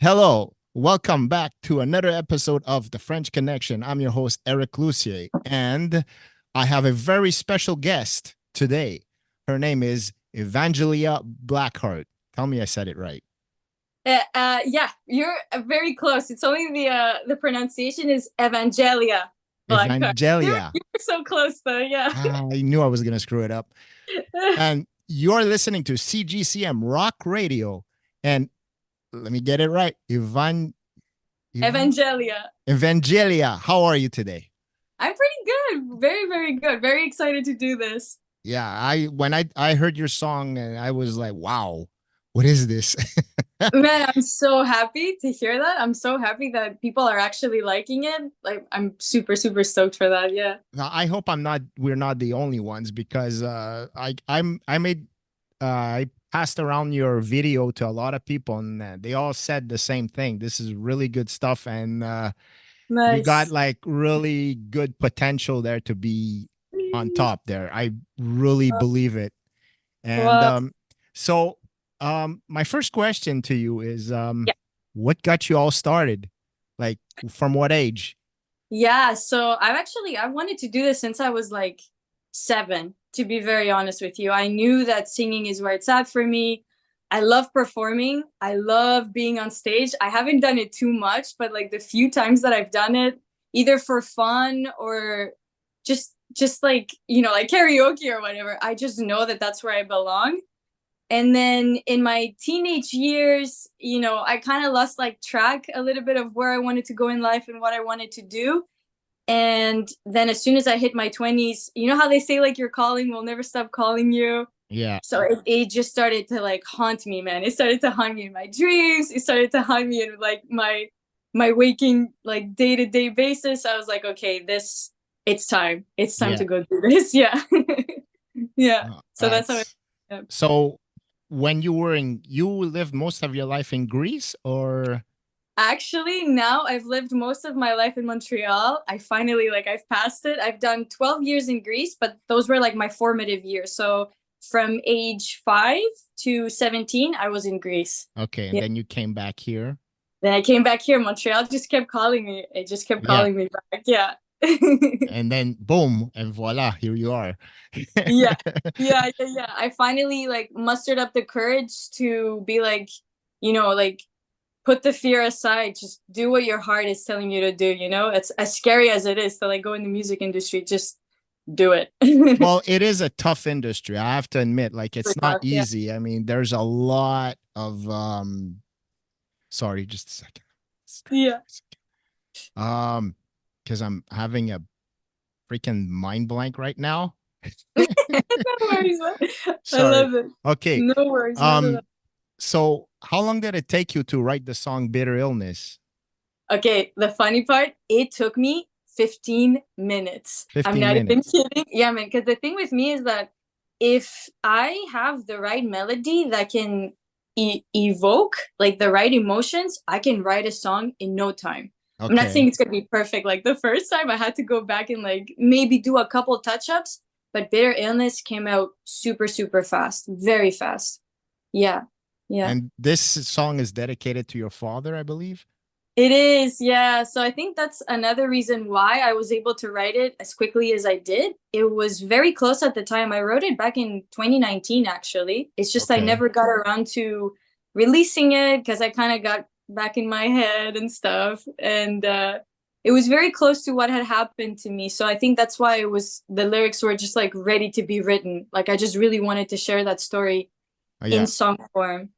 Hello, welcome back to another episode of The French Connection. I'm your host, Eric Lussier, and I have a very special guest today. Her name is Evangelia Blackhart. Tell me I said it right. Yeah, you're very close. It's only the pronunciation is Evangelia Blackhart. You're Evangelia. you're so close though. Yeah. I knew I was going to screw it up. And you're listening to CGCM Rock Radio. And let me get it right. Evangelia. Evangelia, how are you today? I'm pretty good. Very, very good. Very excited to do this. Yeah, I heard your song and I was like, wow, what is this? Man, I'm so happy to hear that. I'm so happy that people are actually liking it. Like, I'm super, super stoked for that. Yeah. Now, I hope we're not the only ones because I passed around your video to a lot of people and they all said the same thing. This is really good stuff, and you got Nice. like really good potential there to be on top there. I really believe it. And Well, my first question to you is yeah. what got you all started? Like from what age? Yeah, so I've wanted to do this since I was like 7, to be very honest with you. I knew that singing is where it's at for me. I love performing. I love being on stage. I haven't done it too much, but like the few times that I've done it, either for fun or just like, like karaoke or whatever, I just know that that's where I belong. And then in my teenage years, I kind of lost like track a little bit of where I wanted to go in life and what I wanted to do. And then as soon as I hit my 20s, you know how they say like your calling will never stop calling you? Yeah. So it just started to like haunt me, man. It started to haunt me in my dreams. It started to haunt me in like my waking like day-to-day basis. I was like, okay, it's time. It's time Yeah. to go do this. Yeah. Yeah. So that's how it That's yeah. so when you lived most of your life in Greece or Actually, now I've lived most of my life in Montreal. I finally I've passed it. I've done 12 years in Greece, but those were like my formative years. So from age 5 to 17, I was in Greece. okay, and Yeah. then you came back here. Then I came back here. Montreal just kept calling me. It just kept Yeah. calling me back. Yeah. And then boom, and voila, here you are. Yeah. Yeah. I finally like mustered up the courage to be like, like put the fear aside, just do what your heart is telling you to do. It's as scary as it is to like go in the music industry, just do it. Well, it is a tough industry. I have to admit, like it's not Yeah. easy. I mean, there's a lot of sorry, just a second. Yeah. Because I'm having a freaking mind blank right now. No worries, man. I Sorry. love it. Okay. No worries, not at Um, all. so how long did it take you to write the song Bitter Illness? Okay, the funny part, it took me 15 minutes. I'm 15 not even minutes. kidding. Yeah, man, because the thing with me is that if I have the right melody that can evoke like the right emotions, I can write a song in no time. I'm not saying Okay. it's gonna be perfect. Like the first time I had to go back and like maybe do a couple touch-ups, but Bitter Illness came out super, super fast, very fast. Yeah. Yeah. And this song is dedicated to your father, I believe. It is, yeah. So I think that's another reason why I was able to write it as quickly as I did. It was very close at the time. I wrote it back in 2019, actually. It's just I Okay. never got around to releasing it because I kind of got back in my head and stuff. And it was very close to what had happened to me. So I think that's why the lyrics were just like ready to be written. Like I just really wanted to share that story in Yeah. song form?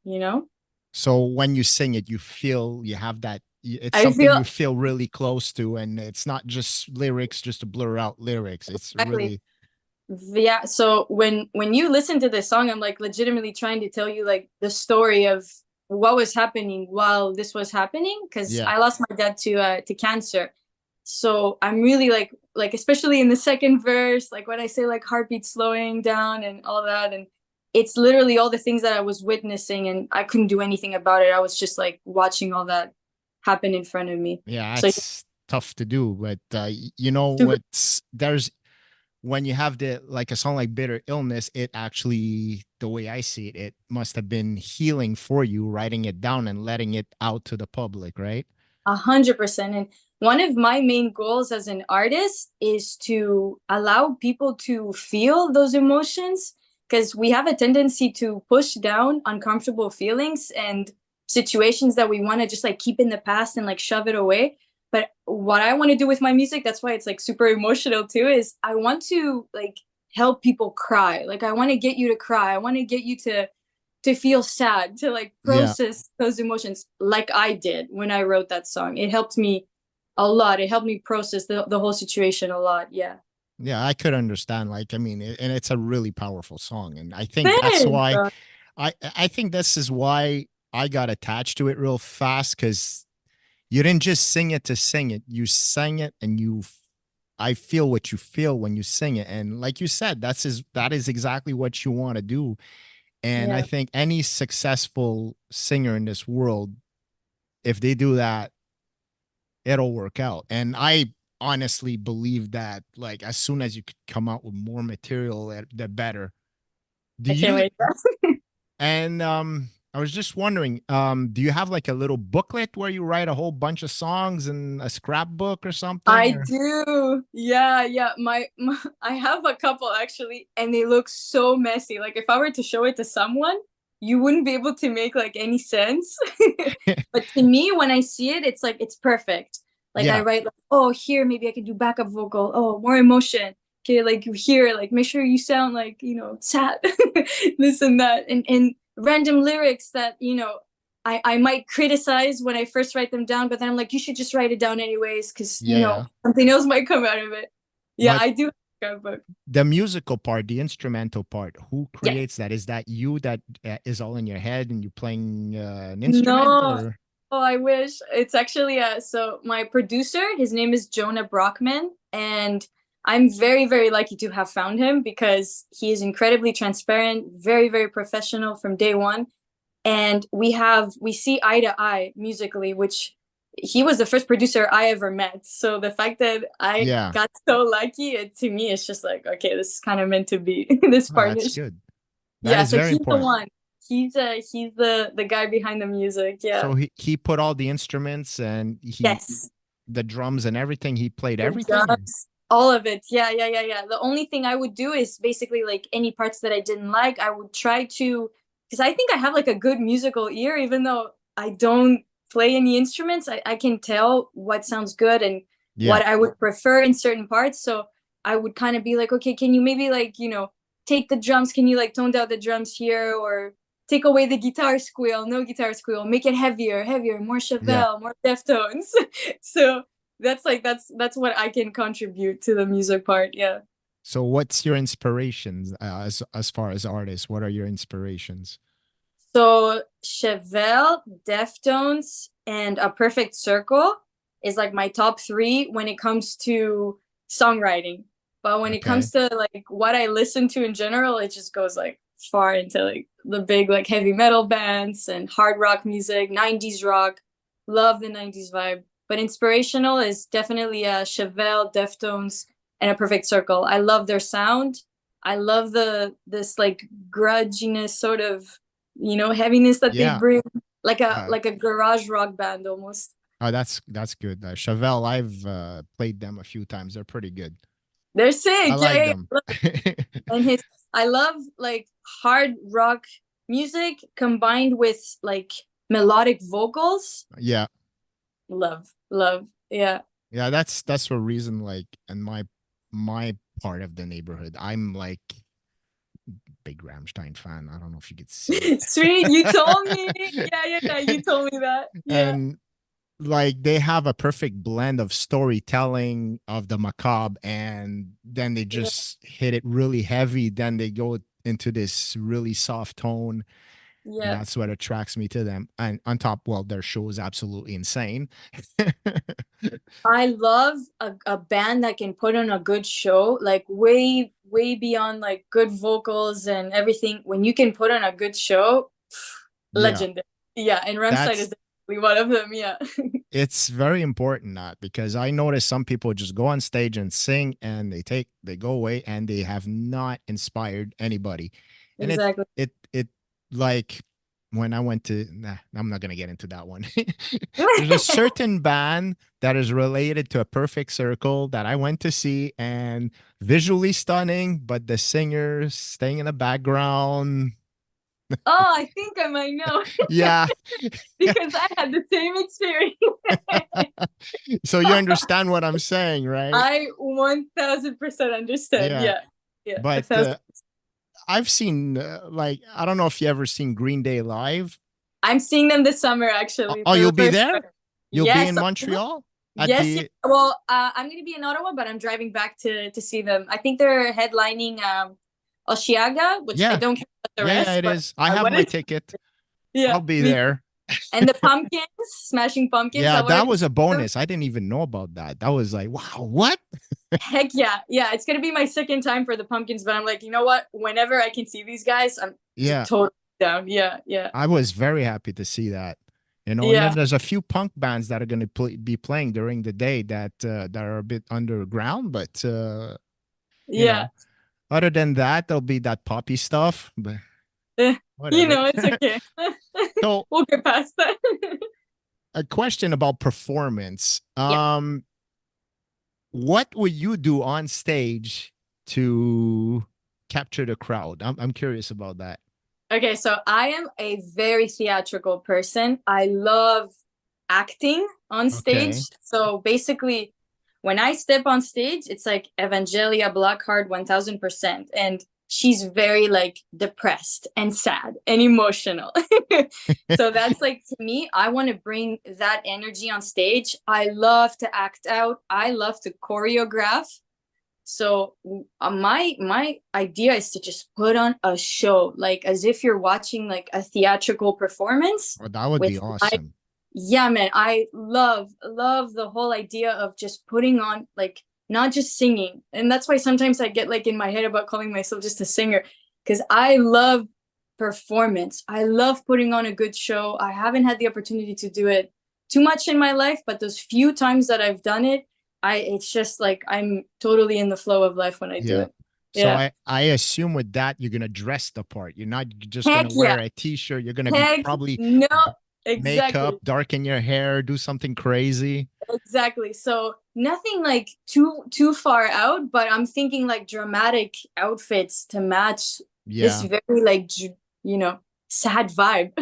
So when you sing it, you feel you have that. It's I something feel you feel really close to, and it's not just lyrics just to blur out lyrics. It's exactly. really Yeah, so when you listen to this song, I'm like legitimately trying to tell you like the story of what was happening while this was happening because yeah. I lost my dad to cancer. So I'm really like especially in the second verse, like when I say like heartbeat slowing down and all that, and it's literally all the things that I was witnessing and I couldn't do anything about it. I was just like watching all that happen in front of me. Yeah, So it's tough to do, but you know super what's there's when you have the like a song like Bitter Illness, it actually, the way I see it, it must have been healing for you, writing it down and letting it out to the public, right? 100%. And one of my main goals as an artist is to allow people to feel those emotions, because we have a tendency to push down uncomfortable feelings and situations that we want to just like keep in the past and like shove it away. But what I want to do with my music, that's why it's like super emotional too, is I want to like help people cry. Like I want to get you to cry. I want to get you to feel sad, to like Yeah. process those emotions like I did when I wrote that song. It helped me a lot. It helped me process the whole situation a lot. Yeah. Yeah, I could understand. Like, I mean, and it's a really powerful song, and I think that's Thanks. why I think this is why I got attached to it real fast, because you didn't just sing it to sing it. You sang it, and I feel what you feel when you sing it, and like you said, that is exactly what you want to do. And I Yeah. think any successful singer in this world, if they do that, it'll work out. And I honestly believe that, like, as soon as you could come out with more material, the better. Do I can't you? wait. And I was just wondering, do you have like a little booklet where you write a whole bunch of songs and a scrapbook or something? I Or do. Yeah, yeah. My I have a couple actually, and they look so messy. Like if I were to show it to someone, you wouldn't be able to make like any sense. But to me, when I see it, it's like it's perfect. Like I yeah, write like, oh, here maybe I can do backup vocal. Oh, more emotion. Okay, like here, like make sure you sound like, sad. This and that. And random lyrics that, I might criticize when I first write them down, but then I'm like, you should just write it down anyways, because yeah, yeah. something else might come out of it. Yeah, But I do have a scrapbook. the musical part, the instrumental part, who Yeah. creates that? Is that you that is all in your head and you playing an instrument, No. or? Oh, I wish. It's actually so my producer, his name is Jonah Brockman, and I'm very, very lucky to have found him because he is incredibly transparent, very, very professional from day one. And we see eye to eye musically, which he was the first producer I ever met. So the fact that I Yeah, got so lucky, to me, it's just like, okay, this is kind of meant to be this oh, that's partnership. good. That Yeah, is so very he's the important. one. He's the guy behind the music. Yeah. So he put all the instruments and Yes. the drums and everything. He played The everything. drums, all of it. Yeah, yeah, yeah, yeah. The only thing I would do is basically like any parts that I didn't like, I would try to, because I think I have like a good musical ear, even though I don't play any instruments. I can tell what sounds good and Yeah, what I would prefer in certain parts. So I would kind of be like, okay, can you maybe like, take the drums? Can you like tone down the drums here, or take away the guitar squeal, no guitar squeal, make it heavier, heavier, more yeah. Chevelle, more Deftones. So that's what I can contribute to the music part. Yeah. So what's your inspirations as far as artists? What are your inspirations? So Chevelle, Deftones, and A Perfect Circle is like my top three when it comes to songwriting. But when it Okay. comes to like what I listen to in general, it just goes like far into like the big like heavy metal bands and hard rock music, 90s rock. Love the 90s vibe. But inspirational is definitely Chevelle, Deftones, and A Perfect Circle. I love their sound. I love this like grudginess sort of heaviness that they Yeah. bring, like a Uh, like a garage rock band almost. oh, that's good. Chevelle, I've played them a few times. They're pretty good. They're I sick. Yeah, like yeah, them. yeah. And his I love like hard rock music combined with like melodic vocals. Yeah. Love, love. Yeah. Yeah, that's the reason, like, in my part of the neighborhood, I'm like big Rammstein fan. I don't know if you could see Sweet, you told me. it. Yeah, yeah, yeah. You told me that. Yeah. And like they have a perfect blend of storytelling of the macabre, and then they Yeah. just hit it really heavy, then they go into this really soft tone, and Yeah. that's what attracts me to them. And on top, well, their show is absolutely insane. I love a band that can put on a good show, like way, way beyond like good vocals and everything. When you can put on a good show, Yeah, legendary. Yeah, and Rammstein is that's definitely one of them. Yeah. it's very important that, because I notice some people just go on stage and sing and they go away and they have not inspired anybody. And Exactly. it like when I went to, nah, I'm not gonna get into that one. There's a certain band that is related to a Perfect Circle that I went to see, and visually stunning, but the singers staying in the background. Oh, I think I might know Yeah. because I had the same experience. So you understand what I'm saying, right? I 1000% understand. Yeah. Yeah. Yeah. A But thousand. I've seen, like, I don't know if you ever seen Green Day live. I'm seeing them this summer actually Oh, for you'll the be first there? time. You'll be Yes. in Montreal at Yes. Yeah. the, Well, I'm going to be in Ottawa, but I'm driving back to see them. I think they're headlining Oshiaga, which I yeah, don't care about the yeah, rest, it but is. I I have want my to. ticket. Yeah. I'll be Me. there. And the Pumpkins, Smashing Pumpkins. Yeah, I that wanted to was a see them. bonus. I didn't even know about that. That was like, wow, what? Heck yeah. Yeah. It's going to be my second time for the Pumpkins, but I'm like, you know what? Whenever I can see these guys, I'm Yeah, totally down. Yeah. Yeah. I was very happy to see that. And then Yeah. there's a few punk bands that are going to be playing during the day that are a bit underground, but you Yeah. know, other than that, there'll be that poppy stuff, but Eh, whatever. it's okay. So, We'll get past that. a question about performance. Yeah. What would you do on stage to capture the crowd? I'm curious about that. Okay, so I am a very theatrical person. I love acting on stage. Okay. So basically, when I step on stage, it's like Evangelia Blackhart 1000%. And she's very like depressed and sad and emotional. So that's like, to me, I want to bring that energy on stage. I love to act out, I love to choreograph. So my idea is to just put on a show, like as if you're watching like a theatrical performance Well, that would be with like, awesome. yeah, man, I love the whole idea of just putting on like not just singing. And that's why sometimes I get like in my head about calling myself just a singer, because I love performance. I love putting on a good show. I haven't had the opportunity to do it too much in my life, but those few times that I've done it, it's just like I'm totally in the flow of life when I do Yeah. it. So Yeah. I assume with that you're gonna dress the part. You're not just Heck gonna yeah. wear a t-shirt. You're gonna be Heck probably no. makeup, Exactly. darken your hair, do something crazy. Exactly. So nothing like too far out, but I'm thinking like dramatic outfits to match this Yeah. very like sad vibe.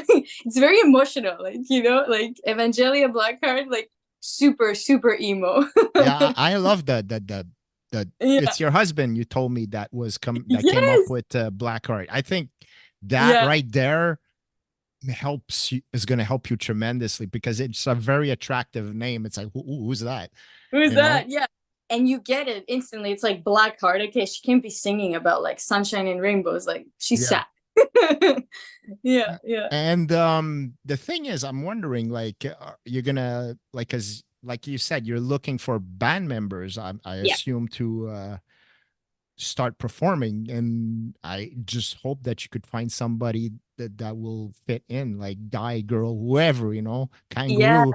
It's very emotional, like like Evangelia Blackheart, like super emo. Yeah, I love the Yeah. it's your husband you told me that came up Yes. with Blackheart. I think that Yeah. right there is going to help you tremendously because it's a very attractive name. It's like who's that? Who's You know? that? Yeah. And you get it instantly. It's like Blackheart. Okay, she can't be singing about like sunshine and rainbows. Like she's Yeah. sad. Yeah, yeah, And the thing is, I'm wondering, like, you're gonna like, as like you said, you're looking for band members. I yeah. assume to start performing, and I just hope that you could find somebody that will fit in, like guy, girl, whoever, Yeah, kangaroo.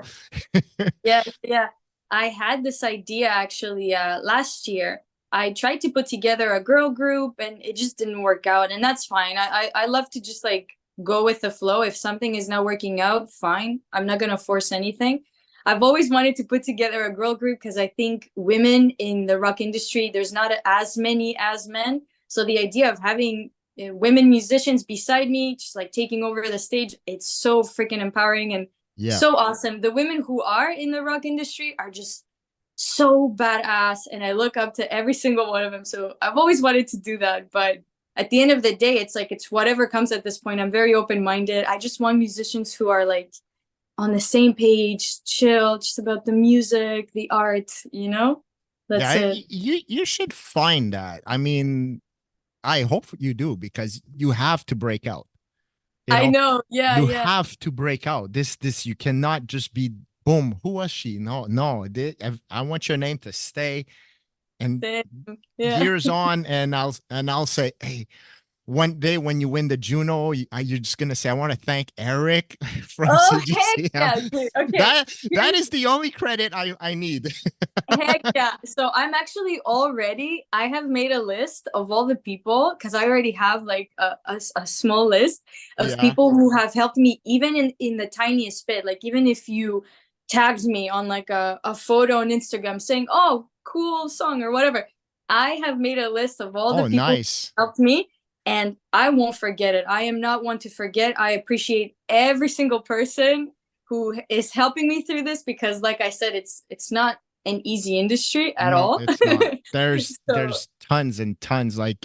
yeah, yeah. I had this idea actually last year. I tried to put together a girl group and it just didn't work out, and that's fine. I love to just like go with the flow. If something is not working out, fine. I'm not gonna force anything. I've always wanted to put together a girl group because I think women in the rock industry, there's not as many as men. So the idea of having women musicians beside me, just like taking over the stage, it's so freaking empowering and Yeah. so awesome. The women who are in the rock industry are just so badass, and I look up to every single one of them. So I've always wanted to do that, but at the end of the day, it's like it's whatever comes at this point. I'm very open-minded. I just want musicians who are like on the same page, chill, just about the music, the art. That's Yeah, it. you should find that. I mean, I hope you do because you have to break out. You I know, know. Yeah, you yeah. have to break out. This you cannot just be boom. Who was she? No, no. I want your name to stay and Same. Yeah. years on, and I'll say, hey, one day when you win the Juno, you're just gonna say, "I want to thank Eric from Oh, heck CGCM." yeah. Okay. Okay. That is the only credit I need. Heck yeah. So I have made a list of all the people because I already have like a small list of Yeah. people who have helped me even in the tiniest bit. Like even if you tagged me on like a photo on Instagram saying, oh, cool song or whatever. I have made a list of all the Oh, people nice. who helped me and I won't forget it. I am not one to forget. I appreciate every single person who is helping me through this because like I said, it's not an easy industry at No, all. it's not. There's So there's tons and tons. Like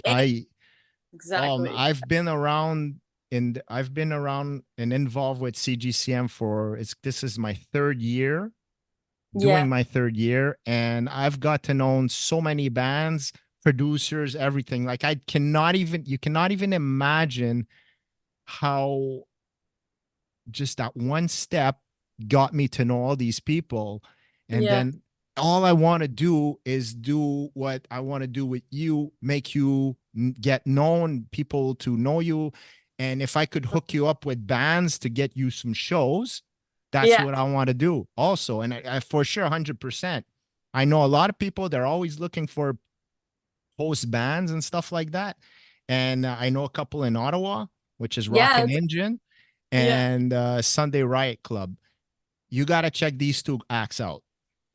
exactly. I've been around and involved with CGCM for this is my third year, doing Yeah. my third year, and I've got to know so many bands, producers, everything. Like you cannot even imagine how just that one step got me to know all these people. And Yeah. then all I want to do is do what I want to do with you, make you get known, people to know you. And if I could hook you up with bands to get you some shows, that's Yeah. what I want to do also. And I for sure, 100%. I know a lot of people, they're always looking for host bands and stuff like that. And I know a couple in Ottawa, which is Yeah. Rockin' Engine Yeah. and Sunday Riot Club. You got to check these two acts out.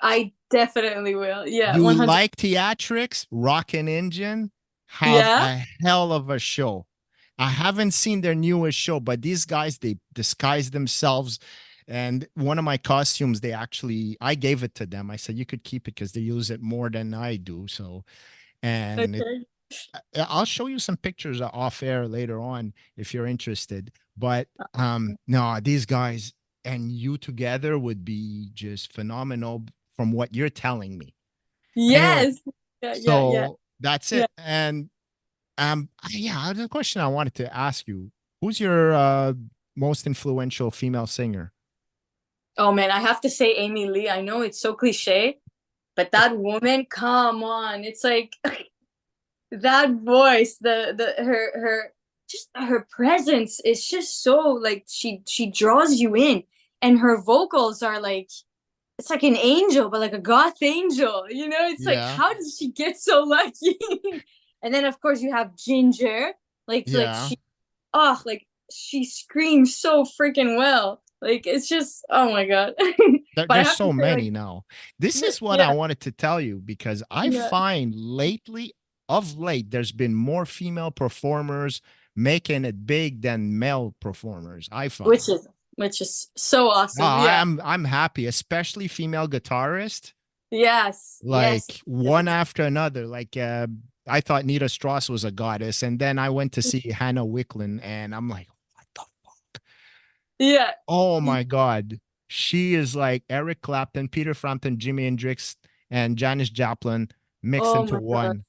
I definitely will. Yeah. You 100. like theatrics, Rockin' Engine have Yeah. a hell of a show. I haven't seen their newest show, but these guys, they disguise themselves. And one of my costumes, I gave it to them. I said, you could keep it because they use it more than I do. So, and Okay. I'll show you some pictures off air later on if you're interested. But no, these guys and you together would be just phenomenal from what you're telling me. Anyway, Yes. Yeah. Yeah. Yeah. so that's Yeah. it. And yeah, the question I wanted to ask you: who's your most influential female singer? Oh man, I have to say Amy Lee. I know it's so cliche, but that woman, come on. It's like that voice, the her just her presence is just so like she draws you in and her vocals are like it's like an angel but like a goth angel, it's like Yeah, how did she get so lucky. And then of course you have Ginger, like yeah. like she screams so freaking well, like it's just oh my god. But I There's have to so say like many now. This is what I yeah, wanted to tell you because I yeah, find of late, there's been more female performers making it big than male performers. I which find. is which is so Oh, awesome. Yeah. I'm happy, especially female guitarist, Yes, yes, like one yes. after another. Like I thought Nita Strauss was a goddess, and then I went to see Hannah Wicklund, and I'm like, what the fuck? Yeah. Oh my God. She is like Eric Clapton, Peter Frampton, Jimi Hendrix, and Janis Joplin mixed Oh into my god. one.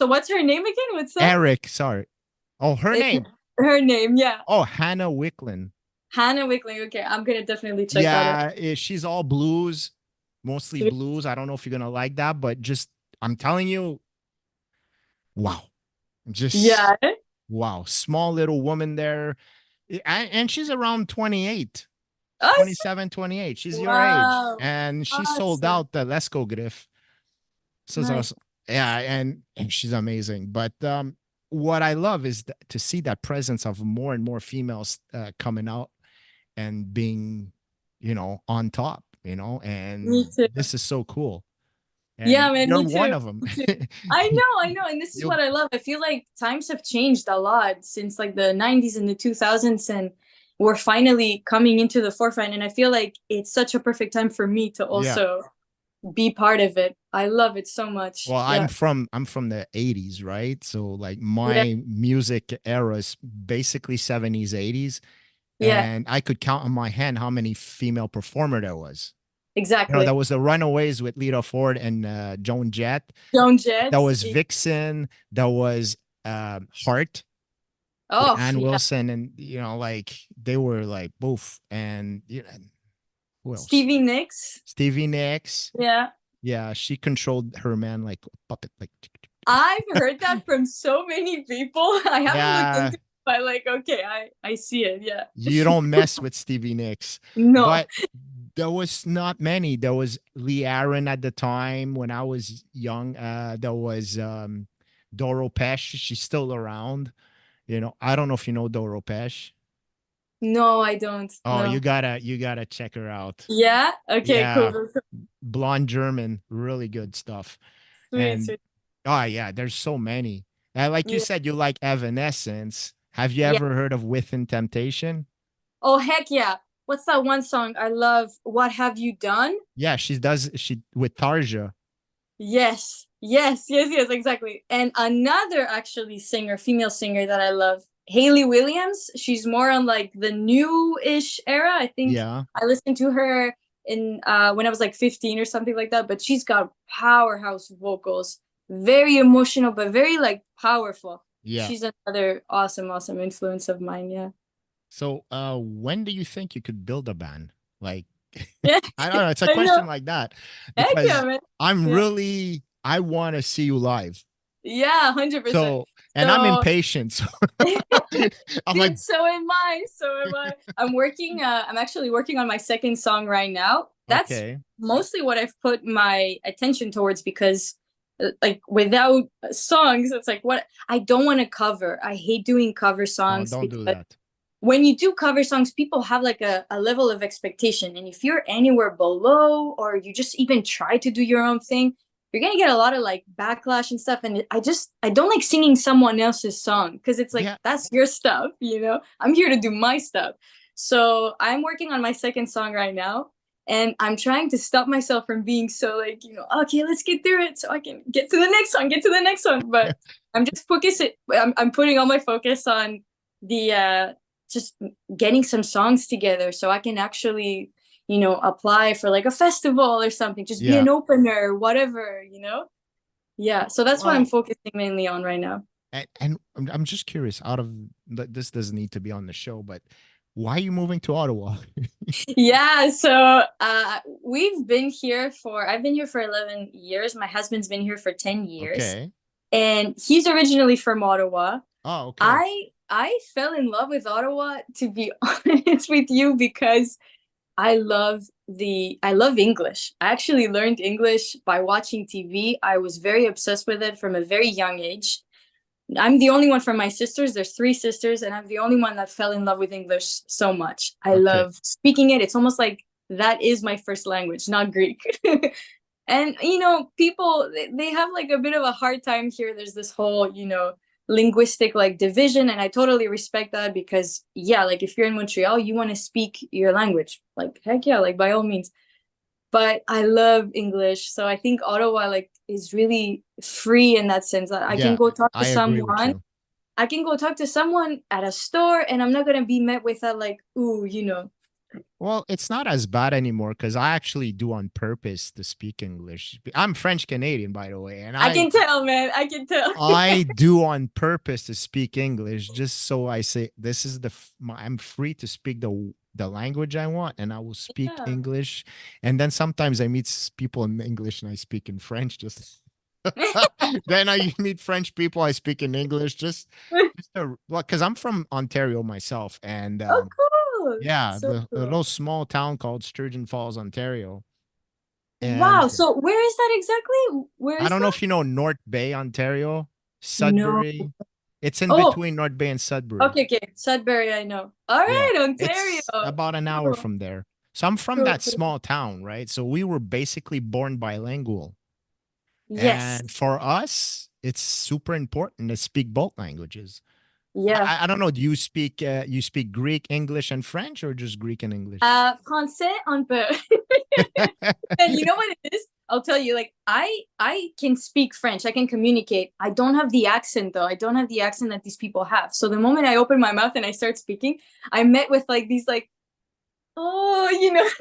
So what's her name again? What's that? Eric, sorry. Oh, her It, name. her name, yeah. Oh, Hannah Wicklund. Hannah Wickling. Okay, I'm gonna definitely check that out. Yeah, she's all blues, mostly blues. I don't know if you're gonna like that, but just I'm telling you, wow. Just Yeah. wow. Small little woman there. And she's around 28, Awesome. 27, 28. She's your age. Wow. And she sold Awesome. out the Lesko Griff. So it's Nice. also, yeah, and she's amazing. But what I love is to see that presence of more and more females coming out and being, on top, Me and too. this is so cool. And Yeah, man, you're me one too. of them. Me too. I know. And this is you what I love. I feel like times have changed a lot since like the 90s and the 2000s, and we're finally coming into the forefront. And I feel like it's such a perfect time for me to yeah. also be part of it. I love it so much. Well, Yeah. I'm from the 80s, right? So like Yeah. my music era is basically 70s, 80s. Yeah. And I could count on my hand how many female performer there was. There Exactly. was the Runaways with Lita Ford and Joan Jett. Joan There Jett. was Vixen. There was Heart with Oh, Ann yeah. Wilson, and like they were like both. And who else? Stevie Nicks. Stevie Nicks. Yeah. Yeah, she controlled her man like a puppet. Like I've heard that from so many people. I haven't looked Yeah, into it, but like, okay, I see it. Yeah. you don't mess with Stevie Nicks. No. But there was not many. There was Lee Aaron at the time when I was young. There was Doro Pesh. She's still around. I don't know if you know Doro Pesh. No, I don't. Oh, No. you gotta check her out. Yeah. Okay. Cool. Yeah, Cool, cool. blonde German, really good stuff. Sweet. And Sweet. oh yeah, there's so many. Like you Yeah. said, you like Evanescence. Have you Yeah. ever heard of Within Temptation? Oh heck yeah! What's that one song I love? What have you done? Yeah, she with Tarja. Yes. Yes. Yes. Yes. Exactly. And another actually singer, female singer that I love, Hayley Williams. She's more on like the new-ish era. I think Yeah, I listened to her in when I was like 15 or something like that. But she's got powerhouse vocals, very emotional, but very like powerful. yeah. She's another awesome, awesome influence of mine. Yeah. So, when do you think you could build a band? Like, Yeah. I don't know. It's a I know. question like that Heck yeah, because man. I'm Yeah. really, I want to see you live. Yeah, 100%. So, and I'm So impatient. So I'm like, dude, so am I. So am I. I'm actually working on my second song right now. That's okay, mostly what I've put my attention towards because like without songs, it's like what I don't want to cover. I hate doing cover no, songs don't do because that. when you do cover songs, people have like a level of expectation. And if you're anywhere below or you just even try to do your own thing, you're gonna get a lot of like backlash and stuff. And I don't like singing someone else's song because it's like Yeah, that's your stuff, you know? I'm here to do my stuff. So I'm working on my second song right now. And I'm trying to stop myself from being so like, okay, let's get through it so I can get to the next song, get to the next one. But I'm just focusing, I'm putting all my focus on the just getting some songs together so I can actually, apply for like a festival or something, just be yeah. an opener, whatever. Yeah. So that's what I'm Well, focusing mainly on right now. and I'm just curious. This doesn't need to be on the show, but why are you moving to Ottawa? Yeah. So I've been here for 11 years. My husband's been here for 10 years. Okay. And he's originally from Ottawa. Oh, okay. I fell in love with Ottawa, to be honest with you, because I love English. I actually learned English by watching TV. I was very obsessed with it from a very young age. I'm the only one from my sisters. There's three sisters, and I'm the only one that fell in love with English so much. I Okay. love speaking it. It's almost like that is my first language, not Greek. And people they have like a bit of a hard time here. There's this whole, linguistic like division, and I totally respect that because yeah, like if you're in Montreal, you want to speak your language. Like heck yeah, like by all means. But I love English, so I think Ottawa like is really free in that sense. I can Yeah, go talk to I agree with someone. you. I can go talk to someone at a store, and I'm not gonna be met with that like, ooh. Well, it's not as bad anymore because I actually do on purpose to speak English. I'm French Canadian, by the way, and I I can tell, man. I can tell. I do on purpose to speak English just so I say this is I'm free to speak the language I want, and I will speak Yeah. English. And then sometimes I meet people in English and I speak in French. Just then I meet French people, I speak in English. Well, because I'm from Ontario myself, and Oh, cool. yeah, So a cool. little small town called Sturgeon Falls, Ontario. Wow. And So where is that exactly? Where I is don't know that? if you know North Bay, Ontario, No. Sudbury. It's in Oh, between North Bay and Sudbury. okay, okay. Sudbury, I know. All Yeah, right, Ontario. it's about an hour Cool. from there. So I'm from Cool, that cool. small town, right? So we were basically born bilingual. Yes. And for us, it's super important to speak both languages. Yeah. I don't know. Do you speak Greek, English, and French, or just Greek and English? Français un peu. And you know what it is? I'll tell you, like I can speak French. I can communicate. I don't have the accent though. I don't have the accent that these people have. So the moment I open my mouth and I start speaking, I'm met with like these like, oh,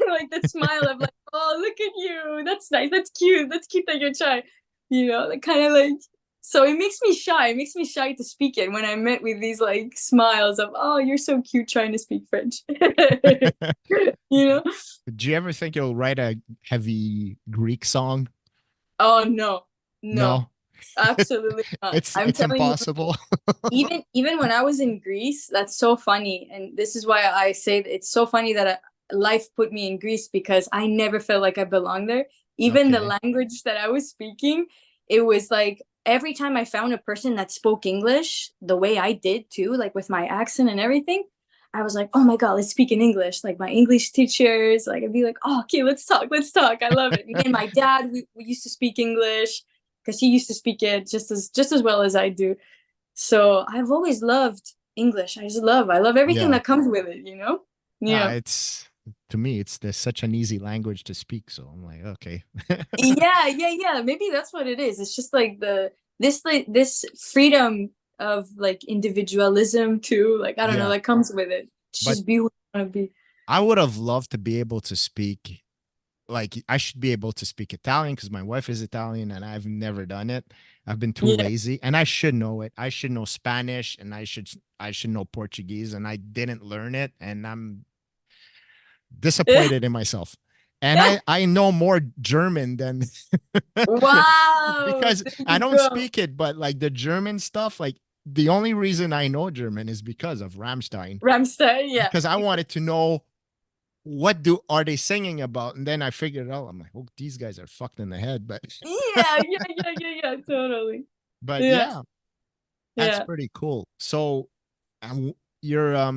like the smile of like, oh, look at you. That's nice. That's cute. That's cute that you're shy. Like kind of like so it makes me shy. It makes me shy to speak it when I'm met with these like smiles of, oh, you're so cute trying to speak French. you know? Do you ever think you'll write a heavy Greek song? Oh no. No. No. Absolutely not. I'm It's telling you, impossible. even when I was in Greece, that's so funny. And this is why I say that it's so funny that life put me in Greece, because I never felt like I belonged there. Even the Okay. language that I was speaking, it was like every time I found a person that spoke English the way I did too, like with my accent and everything, I was like, oh my God, let's speak in English. Like my English teachers, like I'd be like, oh, okay, let's talk, let's talk. I love it. Me and my dad, we used to speak English because he used to speak it just as well as I do. So I've always loved English. I love everything Yeah. that comes with it, you know? Yeah. It's to me, it's there's such an easy language to speak. So I'm like, okay. Yeah. Maybe that's what it is. It's just like this freedom of like individualism too. Like I don't know, Yeah. that comes with it. But Just be who you want to be. I would have loved to be able to speak, like I should be able to speak Italian because my wife is Italian and I've never done it. I've been too Yeah. lazy and I should know it. I should know Spanish and I should know Portuguese and I didn't learn it and I'm disappointed in myself. And I know more German than Wow. because There I you don't go. speak it, but like the German stuff, like the only reason I know German is because of Rammstein, Ramstein, yeah. because I wanted to know what do are they singing about, and then I figured it out. I'm like, oh, these guys are fucked in the head, but Yeah, totally. but Yeah, yeah, that's yeah. pretty cool. So, you're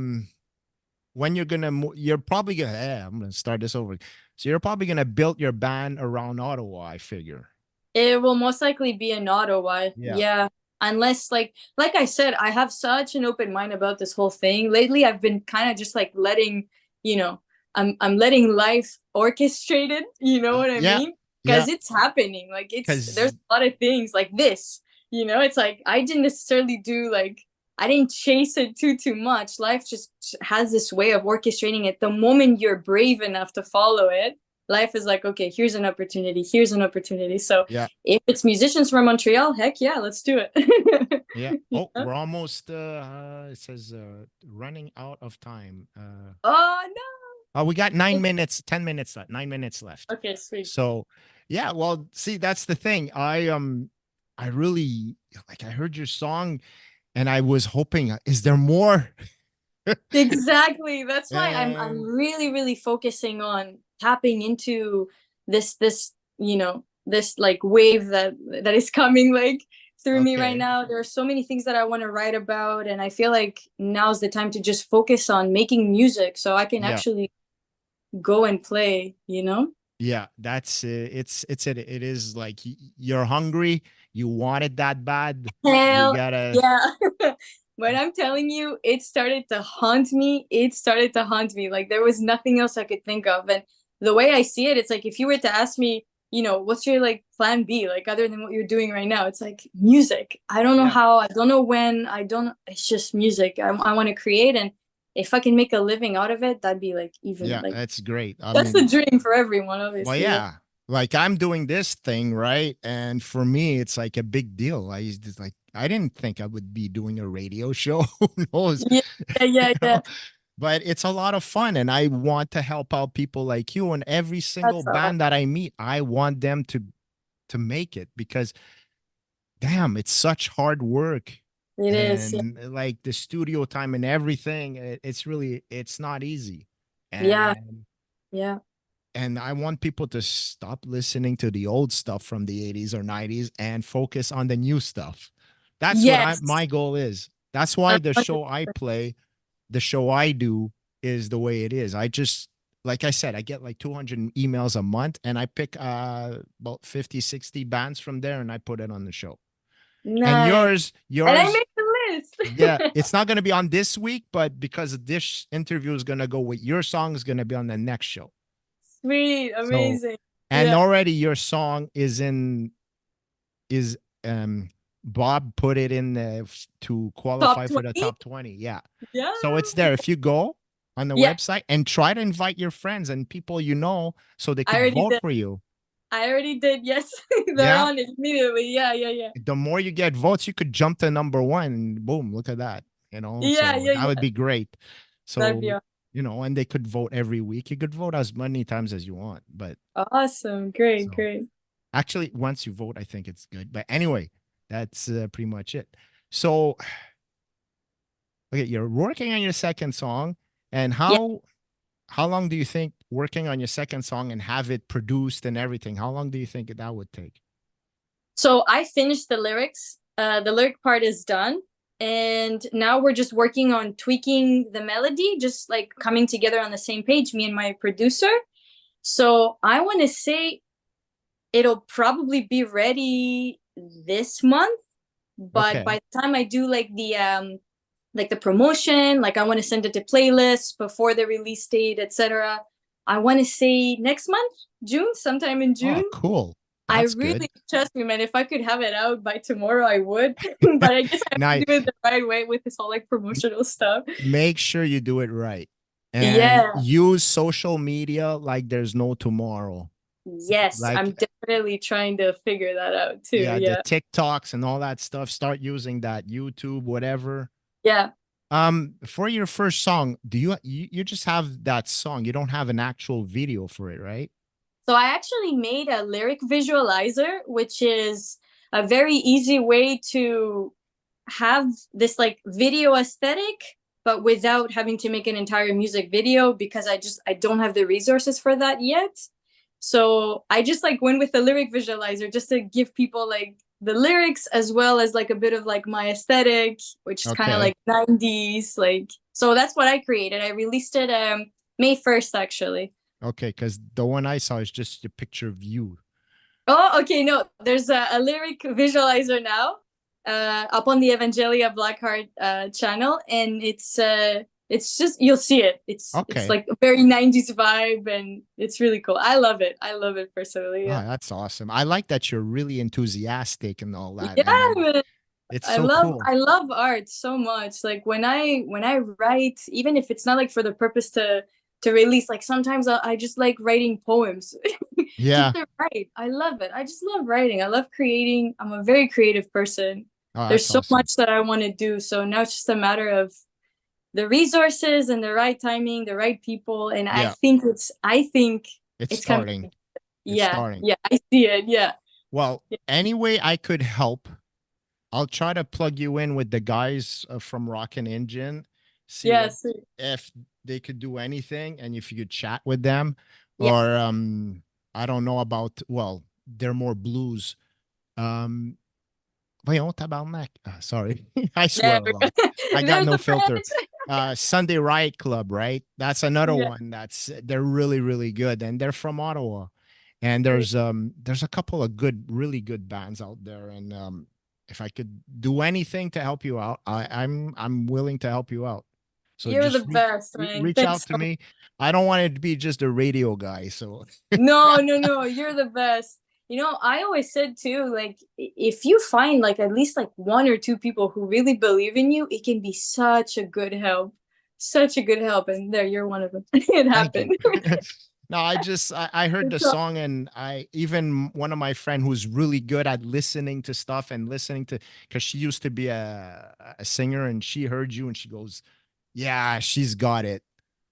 when you're gonna you're probably gonna I'm gonna start this over. So you're probably gonna build your band around Ottawa, I figure. It will most likely be an Ottawa. Yeah. Yeah. Unless like I said, I have such an open mind about this whole thing. Lately I've been kind of just like letting, you know, I'm letting life orchestrate it, you know what I Yeah. mean? Yeah. Because it's happening. Like there's Because a lot of things like this, you know, it's like I didn't necessarily do like I didn't chase it too much. Life just has this way of orchestrating it. The moment you're brave enough to follow it, life is like, okay, here's an opportunity, here's an opportunity. So yeah. if it's musicians from Montreal, heck yeah, let's do it. Yeah. Oh, Yeah. we're almost it says running out of time. Oh no. Oh, we got 9 minutes, 10 minutes left, 9 minutes left. Okay, sweet. So yeah, well, see, that's the thing. I really like I heard your song and I was hoping, is there more? Exactly. That's why I'm And really focusing on tapping into this, you know, this like wave that is coming like through me right okay. now. There are so many things that I want to write about, and I feel like now's the time to just focus on making music so I can Yeah. actually go and play, you know? Yeah, that's it is like you're hungry, you want it that bad. You Hell gotta yeah. When I'm telling you, it started to haunt me. It started to haunt me. Like there was nothing else I could think of. And the way I see it, it's like if you were to ask me, you know, what's your like plan B, like other than what you're doing right now, it's like music. I don't know yeah. how, I don't know when, I don't, it's just music. I want to create. And if I can make a living out of it, that'd be like even Yeah, like, that's great. I that's the mean, dream for everyone, well, obviously. Yeah. yeah. Like I'm doing this thing, right? And for me, it's like a big deal. I used to like I didn't think I would be doing a radio show. Who knows? Yeah. You Yeah. know? But it's a lot of fun and I want to help out people like you and every single That's all. band that I meet. I want them to make it because damn, it's such hard work It is. Yeah. and like the studio time and everything. It's really it's not easy. Yeah. And Yeah. I want people to stop listening to the old stuff from the 80s or 90s and focus on the new stuff. That's what I Yes. my goal is. That's why the show I 100%. play, the show I do is the way it is. I just like I said, I get like 200 emails a month and I pick about 50, 60 bands from there and I put it on the show. And Nice. And I made the yeah, list. it's not going to be on this week, but because this interview is going to go with your song is going to be on the next show. Sweet. So, Amazing. and Yeah. already your song is Bob put it in to Top qualify for the 20. top 20. Yeah. Yeah. So it's there. If you go on the Yeah. website and try to invite your friends and people you know so they I could already vote did. for you. I already did. Yes. They're Yeah. on it immediately. Yeah. The more you get votes, you could jump to number one and boom, look at that. So that would Yeah. be great. That'd So, be and they could vote every week. You could vote as many times as you want. But awesome. Great. so Great. actually, once you vote, I think it's good. But anyway, That's pretty much it. So, okay, you're working on your second song, and Yeah. how long do you think working on your second song and have it produced and everything? How long do you think that would take? So I finished the lyrics. The lyric part is done. And now we're just working on tweaking the melody, just like coming together on the same page, me and my producer. So I want to say it'll probably be ready this month. But Okay. by the time I do like the promotion, like I want to send it to playlists before the release date, etc. I want to say next month, June, sometime in Oh, June. cool. I That's really good. trust me, man. If I could have it out by tomorrow, I would. But I guess I Now, have to do it the right way with this whole like promotional stuff. make sure you do it right and Yeah. use social media like there's no tomorrow. Yes, Like, I'm definitely trying to figure that out too. yeah, the Yeah. TikToks and all that stuff. Start using that, YouTube, whatever. Yeah. For your first song, do you just have that song? You don't have an actual video for it, right? So I actually made a lyric visualizer, which is a very easy way to have this like video aesthetic, but without having to make an entire music video because I don't have the resources for that yet. So I just like went with the lyric visualizer just to give people like the lyrics as well as like a bit of like my aesthetic, which is kind of Okay. like 90s. Like so that's what I created. I released it May 1st actually. Okay, because the one I saw is just a picture of you. Oh, okay. No, there's a lyric visualizer now, up on the Evangelia Blackhart channel, and it's just you'll see it. It's Okay. like a very 90s vibe, and it's really cool. I love it. I love it personally. Oh, Yeah, that's awesome. I like that you're really enthusiastic and all that. And yeah. then Man. it's so cool. I love art so much. Like when I write, even if it's not like for the purpose to release, like sometimes I just like writing poems just Yeah. to write. I love it. I just love writing. I love creating. I'm a very creative person. Oh, There's that's so awesome. much that I want to do. So now it's just a matter of the resources and the right timing, the right people. And Yeah. I think It's it's coming. starting. It's Yeah. starting. Yeah. I see it. Yeah. Well, any way I could help, I'll try to plug you in with the guys from Rockin' Engine, see what Yes. if they could do anything and if you could chat with them. Yeah. Or I don't know about, well, they're more blues. Um Voyons, tabarnak. Sorry. I swear There a we go. lot. I got There's no the filter. French. Sunday Riot Club, right? That's another Yeah. one they're really, really good. And they're from Ottawa. And there's a couple of really good bands out there. And if I could do anything to help you out, I'm willing to help you out. So You're the just best, man. reach Thanks out to so much. me. I don't want it to be just a radio guy. So No, no, no. You're the best. You know, I always said too, like if you find like at least like one or two people who really believe in you, it can be such a good help. Such a good help. And there, you're one of them. It thank you. happened. No, I heard the It's all- song and I even one of my friend who's really good at listening to stuff and listening to because she used to be a singer and she heard you and she goes, yeah, she's got it.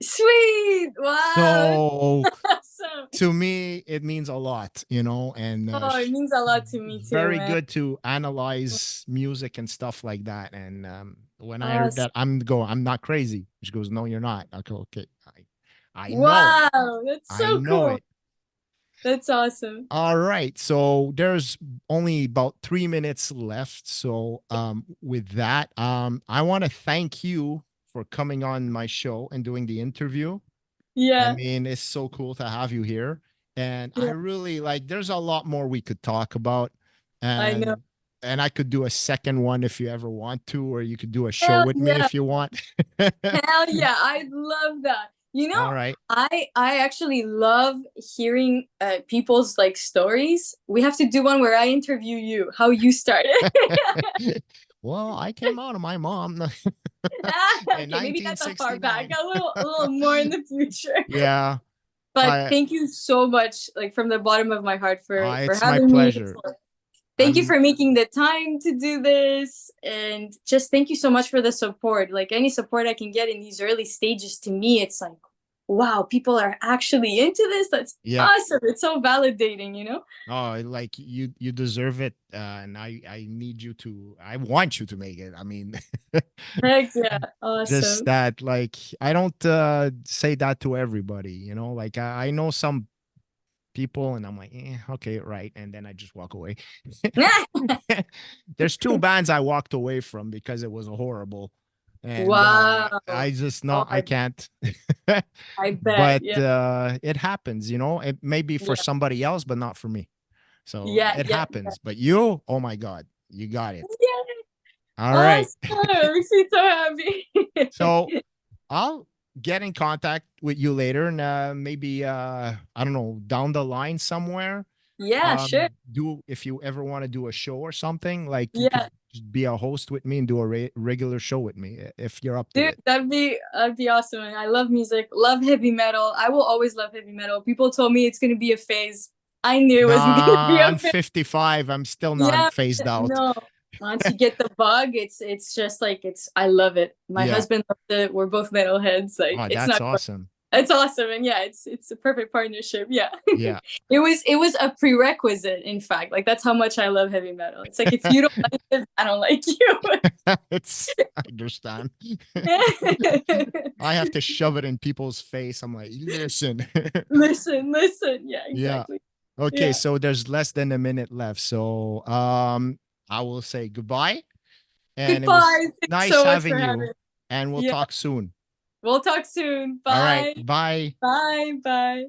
Sweet. Wow. So Awesome. to me, it means a lot, and Oh, it means a lot to me too, very man. good to analyze music and stuff like that. And when I heard Awesome. that, I'm not crazy. She goes, no, you're not. I go, okay, I know it. Wow. That's I so know cool. it. That's awesome. All right. So there's only about 3 minutes left. So with that, I want to thank you for coming on my show and doing the interview. I Yeah. mean, it's so cool to have you here. And I Yeah. really like there's a lot more we could talk about. I know. And I could do a second one if you ever want to, or you could do a show Hell with me yeah. if you want. Hell yeah, I love that. You know, All right. I actually love hearing people's like stories. We have to do one where I interview you, how you started. Well, I came out of my mom in Okay, maybe not that far back. 1969. A little more in the future. Yeah. But I thank you so much, like from the bottom of my heart for it's my having me. pleasure. Thank you I'm for making the time to do this. And just thank you so much for the support. Like any support I can get in these early stages, to me, it's like, wow, people are actually into this. That's Yeah. awesome. It's so validating, you know? Oh, like you deserve it, and I want you to make it. I mean, Heck yeah. just Awesome. that, like, I don't say that to everybody, you know. Like I know some people, and I'm like, okay, right, and then I just walk away. There's two bands I walked away from because it was horrible, and Wow. I just Oh, no, I can't. I bet. But Yeah. it happens, you know. It may be for Yeah. somebody else, but not for me. So Yeah. it Yeah. happens. But you, oh my God, you got it. Yeah. All right. Awesome. It makes me so happy. So I'll get in contact with you later, and maybe I don't know, down the line somewhere. Yeah, sure. Do if you ever want to do a show or something, like you could Yeah. just be a host with me and do a regular show with me if you're up to Dude, it. that'd be awesome. And I love music, love heavy metal. I will always love heavy metal. People told me it's gonna be a phase. I knew it wasn't gonna be Nah, a I'm phase. 55. I'm still not Yeah, phased out. no. Once you get the bug, it's just like it's I love it. My Yeah. husband loves it. We're both metalheads. Like Oh, it's that's not awesome. it's awesome. And yeah, it's a perfect partnership. Yeah. Yeah. It was a prerequisite, in fact. Like that's how much I love heavy metal. It's like if you don't like it, I don't like you. I understand. I have to shove it in people's face. I'm like, listen. Listen. Yeah, Yeah. exactly. Okay, Yeah. so there's less than a minute left. So I will say goodbye. And it was Goodbye. Thanks nice so much having for having you. me. And we'll Yeah. talk soon. We'll talk soon. All right. Bye. Bye. Bye. Bye.